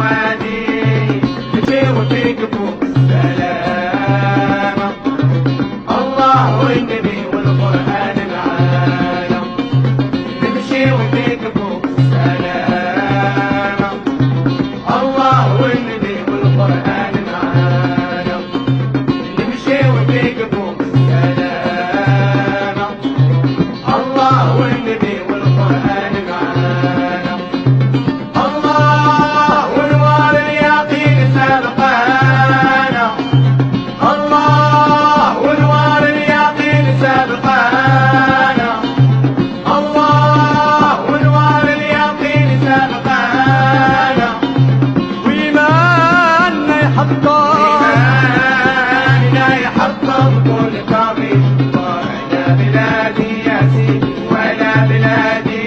وادي نمشي وفيك فوق السلامة. الله والنبي والقرآن العالم نمشي وفيك فوق السلامة. الله والنبي والقرآن العالم نمشي وفيك فوق السلامة. الله والنبي والقرآن العالم. الله والوار اليقين سابقانا. الله والوار اليقين سابقانا. الله والوار اليقين سابقانا. وإيماننا يحطم إيماننا يحطم كل طبيب. ولا بلادي يا سيدي ولا بلادي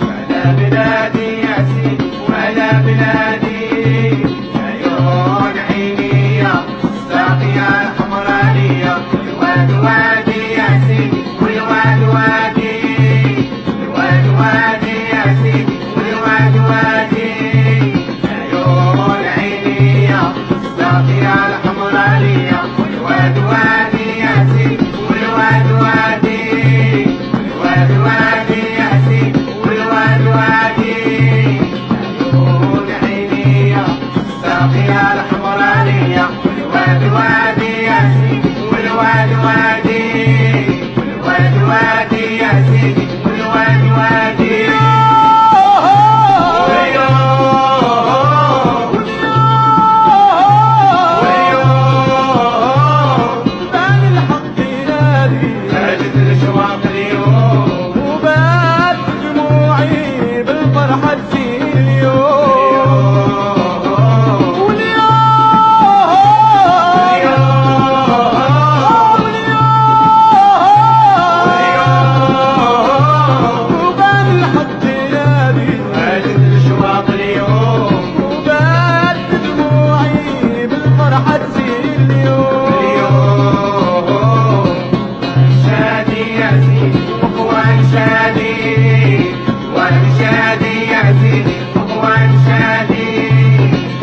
ولا بلادي يا سيدي ولا بلادي. عيون عيني يا الساقية الحمرانية والواد وادي يا سيدي والواد وادي والواد وادي يا سيدي والواد وادي. عيون عيني يا الساقية الحمرانية والواد وادي يا سيدي والواد وادي والواد وادي يا سيدي والواد وادي. عيون عيني يا الساقية الحمرانية والواد وادي يا سيدي والواد وادي والواد وادي يا سيدي والواد وادي. بان الحق ينادي هاجت الأشواق اليوم وبات دموعي بالفرحة تزين اليوم. وبان الحق ينادي هاجت الأشواق اليوم وبات دموعي بالفرحة تزين اليوم. شادي يا سيدي وأخوان شادي وأنا شادي يا سيدي وأخوان شادي.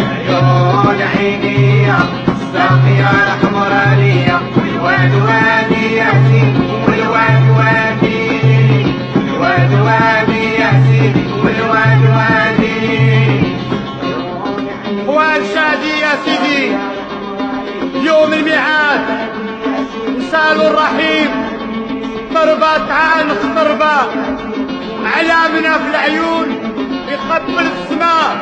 عيون عيني يا الساقية الحمرانية والواد وادي يا سيدي والواد وادي والواد وادي يا سيدي والواد وادي. اخوان شادي يا سيدي يوم الميعاد نسالوا الرحيم ضربات عنق ضربة علامنا في العيون يقبل السماء